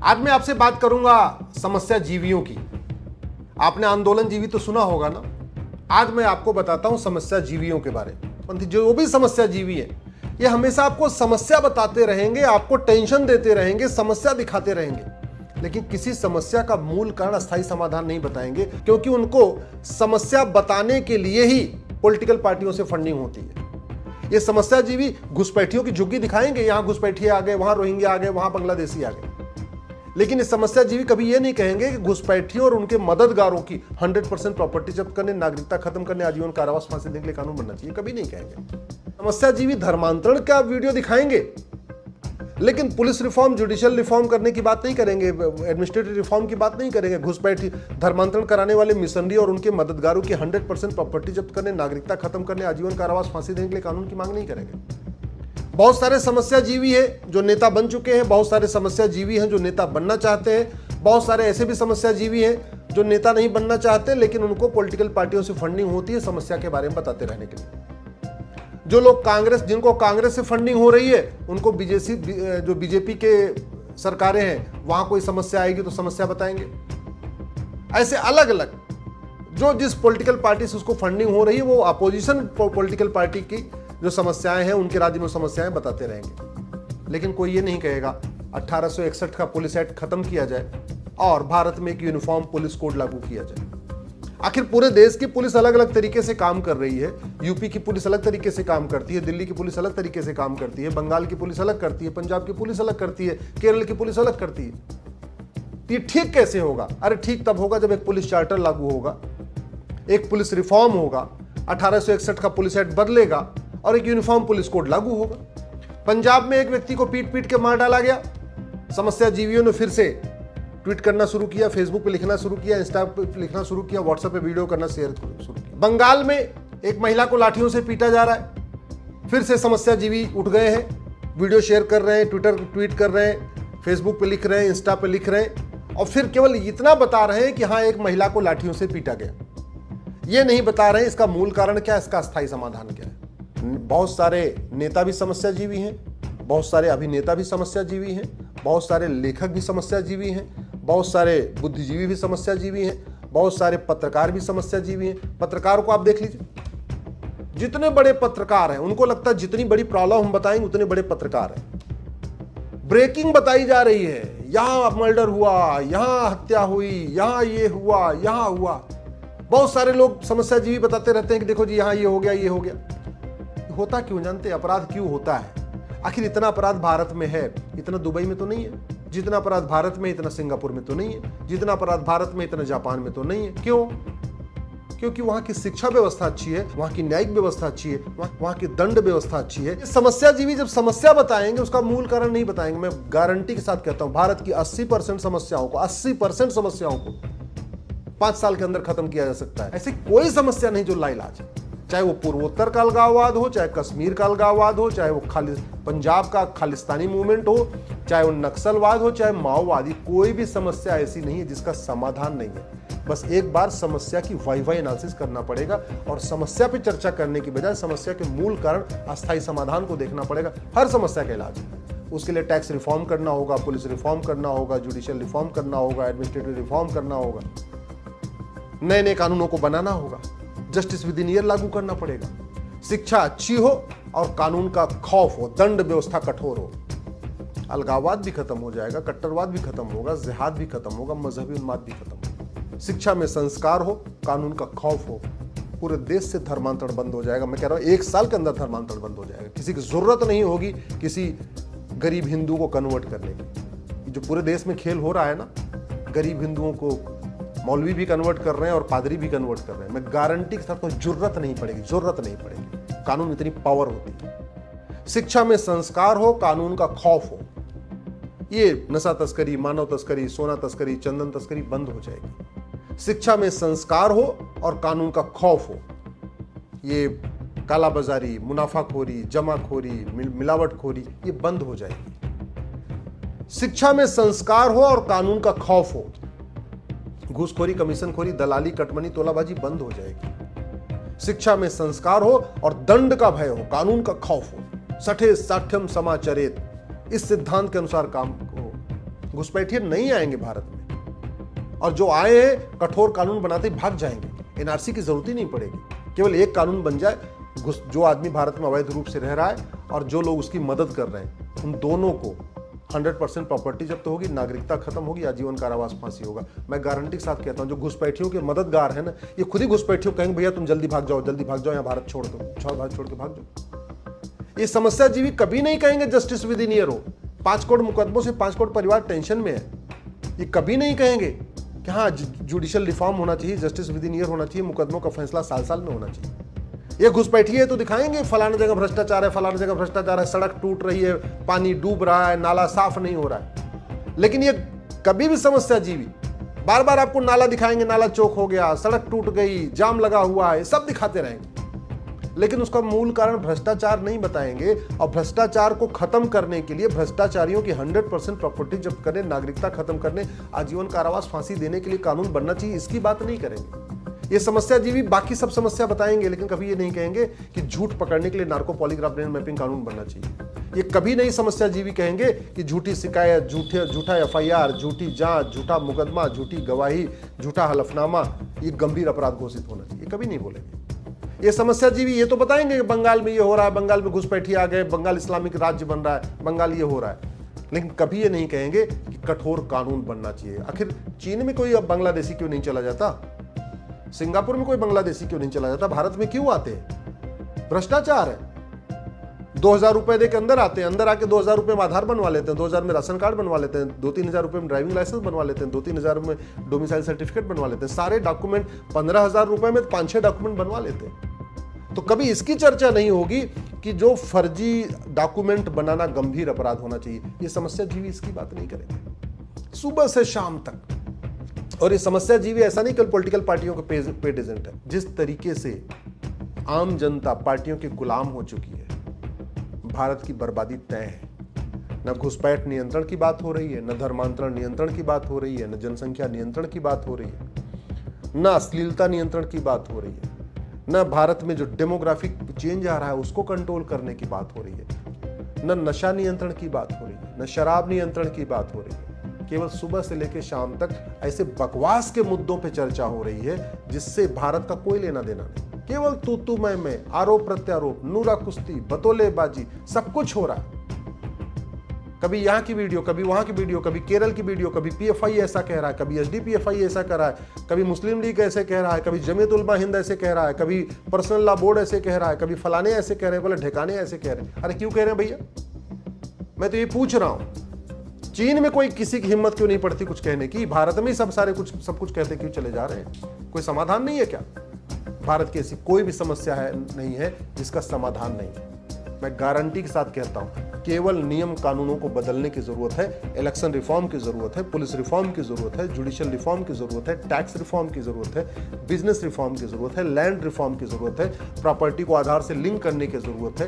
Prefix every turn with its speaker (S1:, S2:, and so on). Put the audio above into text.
S1: आज मैं आपसे बात करूंगा समस्या जीवियों की। आपने आंदोलन जीवी तो सुना होगा ना। आज मैं आपको बताता हूं समस्या जीवियों के बारे में। जो भी समस्या जीवी है ये हमेशा आपको समस्या बताते रहेंगे, आपको टेंशन देते रहेंगे, समस्या दिखाते रहेंगे, लेकिन किसी समस्या का मूल कारण, अस्थायी समाधान नहीं बताएंगे, क्योंकि उनको समस्या बताने के लिए ही पॉलिटिकल पार्टियों से फंडिंग होती है। ये समस्या जीवी घुसपैठियों की झुग्गी दिखाएंगे, यहां घुसपैठिए आ गए, वहां रोहिंग्या आ गए, वहां बांग्लादेशी आ गए, लेकिन इस समस्या जीवी कभी ये नहीं कहेंगे कि घुसपैठियों और उनके मददगारों की 100% प्रॉपर्टी जब्त करने, नागरिकता खत्म करने, आजीवन कारावास, फांसी देने के लिए कानून बनना चाहिए। कभी नहीं कहेंगे। समस्या जीवी धर्मांतरण का वीडियो दिखाएंगे, लेकिन पुलिस रिफॉर्म, जुडिशियल रिफॉर्म करने की बात नहीं करेंगे, एडमिनिस्ट्रेटिव रिफॉर्म की बात नहीं करेंगे। घुसपैठी, धर्मांतरण कराने वाले मिशनरी और उनके मददगारों की 100% प्रॉपर्टी जब्त करने, नागरिकता खत्म करने, आजीवन कारावास, फांसी देने के लिए कानून की मांग नहीं करेंगे। बहुत सारे समस्या जीवी हैं जो नेता बन चुके हैं, बहुत सारे समस्या जीवी हैं जो नेता बनना चाहते हैं, बहुत सारे ऐसे भी समस्या जीवी हैं जो नेता नहीं बनना चाहते, लेकिन उनको पॉलिटिकल पार्टियों से फंडिंग होती है समस्या के बारे में बताते रहने के लिए। जो लोग जिनको कांग्रेस से फंडिंग हो रही है, उनको बीजेपी के सरकारें हैं, वहां कोई समस्या आएगी तो समस्या बताएंगे। ऐसे अलग अलग जो जिस पॉलिटिकल पार्टी से उसको फंडिंग हो रही है, वो अपोजिशन पॉलिटिकल पार्टी की जो समस्याएं हैं, उनके राज्य में समस्याएं बताते रहेंगे। लेकिन कोई ये नहीं कहेगा 1861 का पुलिस एक्ट खत्म किया जाए और भारत में एक यूनिफॉर्म पुलिस कोड लागू किया जाए। आखिर पूरे देश की पुलिस अलग अलग तरीके से काम कर रही है। यूपी की पुलिस अलग तरीके से काम करती है, दिल्ली की पुलिस अलग तरीके से काम करती है, बंगाल की पुलिस अलग करती है, पंजाब की पुलिस अलग करती है, केरल की पुलिस अलग करती है। ये ठीक कैसे होगा? अरे ठीक तब होगा जब एक पुलिस चार्टर लागू होगा, एक पुलिस रिफॉर्म होगा, 1861 का पुलिस एक्ट बदलेगा और एक यूनिफॉर्म पुलिस कोड लागू होगा। पंजाब में एक व्यक्ति को पीट पीट के मार डाला गया, समस्या जीवियों ने फिर से ट्वीट करना शुरू किया, फेसबुक पे लिखना शुरू किया, इंस्टा पे लिखना शुरू किया, व्हाट्सएप पे वीडियो करना शेयर शुरू किया। बंगाल में एक महिला को लाठियों से पीटा जा रहा है, फिर से समस्या जीवी उठ गए हैं, वीडियो शेयर कर रहे हैं, ट्वीट कर रहे हैं, फेसबुक पे लिख रहे हैं, इंस्टा पे लिख रहे हैं, और फिर केवल इतना बता रहे हैं कि हाँ एक महिला को लाठियों से पीटा गया। ये नहीं बता रहे इसका मूल कारण क्या है, इसका अस्थायी समाधान क्या है। बहुत सारे नेता भी समस्या जीवी हैं, बहुत सारे अभिनेता भी समस्या जीवी हैं, बहुत सारे लेखक भी समस्या जीवी हैं, बहुत सारे बुद्धिजीवी भी समस्या जीवी हैं, बहुत सारे पत्रकार भी समस्या जीवी हैं। पत्रकार को आप देख लीजिए, जितने बड़े पत्रकार हैं उनको लगता है जितनी बड़ी प्रॉब्लम हम बताएंगे उतने बड़े पत्रकार हैं। ब्रेकिंग बताई जा रही है, यहां मर्डर हुआ, यहां हत्या हुई, यहां ये हुआ, यहां हुआ। बहुत सारे लोग समस्या जीवी बताते रहते हैं कि देखो जी यहां ये हो गया, ये हो गया। होता क्यों जानते? अपराध क्यों होता है? आखिर इतना अपराध भारत में है, इतना दुबई में तो नहीं है। जितना अपराध भारत में इतना सिंगापुर में तो नहीं है, जितना अपराध भारत में इतना जापान में तो नहीं है। क्यों? क्योंकि वहां की शिक्षा व्यवस्था अच्छी है, वहां की न्यायिक व्यवस्था अच्छी है, वहां की दंड व्यवस्था अच्छी है। समस्या जीवी जब समस्या बताएंगे उसका मूल कारण नहीं बताएंगे। मैं गारंटी के साथ कहता हूं भारत की 80% समस्याओं को 5 साल के अंदर खत्म किया जा सकता है। ऐसी कोई समस्या नहीं जो लाइलाज है, चाहे वो पूर्वोत्तर का अलगाववाद हो, चाहे कश्मीर का अलगाववाद हो, चाहे वो पंजाब का खालिस्तानी मूवमेंट हो, चाहे वो नक्सलवाद हो, चाहे माओवादी। कोई भी समस्या ऐसी नहीं है जिसका समाधान नहीं है। बस एक बार समस्या की वाई एनालिसिस करना पड़ेगा और समस्या पे चर्चा करने की बजाय समस्या के मूल कारण, अस्थायी समाधान को देखना पड़ेगा। हर समस्या का इलाज है। उसके लिए टैक्स रिफॉर्म करना होगा, पुलिस रिफॉर्म करना होगा, जुडिशियल रिफॉर्म करना होगा, एडमिनिस्ट्रेटिव रिफॉर्म करना होगा, नए नए कानूनों को बनाना होगा, जस्टिस विद इन ईयर लागू करना पड़ेगा, शिक्षा अच्छी हो और कानून का खौफ हो, दंड व्यवस्था कठोर हो। अलगाववाद भी खत्म हो जाएगा, कट्टरवाद भी खत्म होगा, जिहाद भी खत्म होगा, मजहबी उन्माद भी खत्म होगा। शिक्षा में संस्कार हो, कानून का खौफ हो, पूरे देश से धर्मांतरण बंद हो जाएगा। मैं कह रहा हूं 1 साल के अंदर धर्मांतरण बंद हो जाएगा। किसी की जरूरत नहीं होगी किसी गरीब हिंदू को कन्वर्ट करने की। जो पूरे देश में खेल हो रहा है ना, गरीब हिंदुओं को मौलवी भी कन्वर्ट कर रहे हैं और पादरी भी कन्वर्ट कर रहे हैं। मैं गारंटी के साथ कोई जरूरत नहीं पड़ेगी। कानून इतनी पावर होती है। शिक्षा में संस्कार हो, कानून का खौफ हो, ये नशा तस्करी, मानव तस्करी, सोना तस्करी, चंदन तस्करी बंद हो जाएगी। शिक्षा में संस्कार हो और कानून का खौफ हो, ये कालाबाजारी, मुनाफाखोरी, जमाखोरी, मिलावटखोरी ये बंद हो जाएगी। शिक्षा में संस्कार हो और कानून का खौफ हो, घूसखोरी, कमीशनखोरी, दलाली, कटमनी, तोलाबाजी बंद हो जाएगी। शिक्षा में संस्कार हो और दंड का भय हो, कानून का खौफ हो, सठे साठ्यम समाचरेत, इस सिद्धांत के अनुसार काम हो, घुसपैठिए नहीं आएंगे भारत में, और जो आए हैं कठोर कानून बनाते ही भाग जाएंगे। एनआरसी की जरूरत ही नहीं पड़ेगी, केवल एक कानून बन जाए, जो आदमी भारत में अवैध रूप से रह रहा है और जो लोग उसकी मदद कर रहे हैं, उन दोनों को 100% प्रॉपर्टी जब्त होगी, नागरिकता खत्म होगी, आजीवन कारावास फांसी होगा। मैं गारंटी के साथ कहता हूं, जो घुसपैठियों के मददगार है ना, ये खुद ही घुसपैठियों कहेंगे भैया तुम जल्दी भाग जाओ, जल्दी भाग जाओ, यहाँ भारत छोड़ दो, भारत छोड़ के भाग जाओ। ये समस्या जीवी कभी नहीं कहेंगे जस्टिस विद इन ईयर हो। 5 करोड़ मुकदमों से 5 करोड़ परिवार टेंशन में है, ये कभी नहीं कहेंगे कि हाँ जुडिशियल रिफॉर्म होना चाहिए, जस्टिस विद इन ईयर होना चाहिए, मुकदमों का फैसला साल में होना चाहिए। ये घुसपैठी है तो दिखाएंगे फलाना जगह भ्रष्टाचार है, फलाना जगह भ्रष्टाचार है, सड़क टूट रही है, पानी डूब रहा है, नाला साफ नहीं हो रहा है। लेकिन ये कभी भी समस्या जीवी बार बार आपको नाला दिखाएंगे, नाला चौक हो गया, सड़क टूट गई, जाम लगा हुआ है, सब दिखाते रहेंगे, लेकिन उसका मूल कारण भ्रष्टाचार नहीं बताएंगे। और भ्रष्टाचार को खत्म करने के लिए भ्रष्टाचारियों की 100% प्रॉपर्टी जब्त करने, नागरिकता खत्म करने, आजीवन कारावास फांसी देने के लिए कानून बनना चाहिए, इसकी बात नहीं करेंगे। ये समस्या जीवी बाकी सब समस्या बताएंगे, लेकिन कभी ये नहीं कहेंगे कि झूठ पकड़ने के लिए नार्को पॉलीग्राफ ब्रेन मैपिंग कानून बनना चाहिए। ये कभी नहीं समस्या जीवी कहेंगे कि झूठी शिकायत, झूठा एफआईआर, झूठी जांच, झूठा मुकदमा, झूठी गवाही, झूठा हलफनामा ये गंभीर अपराध घोषित होना चाहिए, कभी नहीं बोलेंगे। ये समस्या जीवी ये तो बताएंगे कि बंगाल में ये हो रहा है, बंगाल में घुसपैठी आ गए, बंगाल इस्लामिक राज्य बन रहा है, बंगाल ये हो रहा है, लेकिन कभी ये नहीं कहेंगे कि कठोर कानून बनना चाहिए। आखिर चीन में कोई अब बांग्लादेशी क्यों नहीं चला जाता, सिंगापुर में कोई बांग्लादेशी क्यों नहीं चला जाता, भारत में क्यों आते हैं? भ्रष्टाचार है। 2000 रुपए दे के अंदर आते हैं, अंदर आके 2000 रुपए में आधार बनवा लेते हैं, 2000 में राशन कार्ड बनवा लेते हैं, 2-3 हजार रुपए में ड्राइविंग लाइसेंस बनवा लेते हैं, 2-3 हजार में डोमिसाइल सर्टिफिकेट बनवा लेते हैं, सारे डॉक्यूमेंट 15,000 रुपए में 5-6 डॉक्यूमेंट बनवा लेते हैं। तो कभी इसकी चर्चा नहीं होगी कि जो फर्जी डॉक्यूमेंट बनाना गंभीर अपराध होना चाहिए। ये समस्या जीवी इसकी बात नहीं करेंगे सुबह से शाम तक। और ये समस्या जीवी ऐसा नहीं केवल पॉलिटिकल पार्टियों के पेड एजेंट है। जिस तरीके से आम जनता पार्टियों के गुलाम हो चुकी है, भारत की बर्बादी तय है। न घुसपैठ नियंत्रण की बात हो रही है, न धर्मांतरण नियंत्रण की बात हो रही है, न जनसंख्या नियंत्रण की बात हो रही है, न अश्लीलता नियंत्रण की बात हो रही है, न भारत में जो डेमोग्राफिक चेंज आ रहा है उसको कंट्रोल करने की बात हो रही है, न नशा नियंत्रण की बात हो रही है, न शराब नियंत्रण की बात हो रही है। केवल सुबह से लेकर शाम तक ऐसे बकवास के मुद्दों पे चर्चा हो रही है जिससे भारत का कोई लेना देना नहीं। केवल तू मैं, आरोप प्रत्यारोप, नूरा कुश्ती, बतौलेबाजी, सब कुछ हो रहा है। कभी यहाँ की वीडियो, कभी वहां की वीडियो, कभी केरल की वीडियो, कभी पीएफआई ऐसा कह रहा है, कभी एसडीपीएफआई ऐसा कह रहा है, कभी मुस्लिम लीग ऐसे कह रहा है, कभी जमीयत उलमा हिंद ऐसे कह रहा है, कभी पर्सनल लॉ बोर्ड ऐसे कह रहा है, कभी फलाने ऐसे कह रहे हैं, बोले ठिकाने ऐसे कह रहे हैं। अरे क्यों कह रहे हैं भैया? मैं तो ये पूछ रहा हूं, चीन में कोई किसी की हिम्मत क्यों नहीं पड़ती कुछ कहने की? भारत में ही सब कुछ कहते क्यों चले जा रहे हैं? कोई समाधान नहीं है क्या? भारत की ऐसी कोई भी समस्या है नहीं है जिसका समाधान नहीं है। मैं गारंटी के साथ कहता हूं, केवल नियम कानूनों को बदलने की जरूरत है, इलेक्शन रिफॉर्म की जरूरत है, पुलिस रिफॉर्म की जरूरत है, जुडिशियल रिफॉर्म की जरूरत है, टैक्स रिफॉर्म की जरूरत है, बिजनेस रिफॉर्म की जरूरत है, लैंड रिफॉर्म की जरूरत है, प्रॉपर्टी को आधार से लिंक करने की जरूरत है,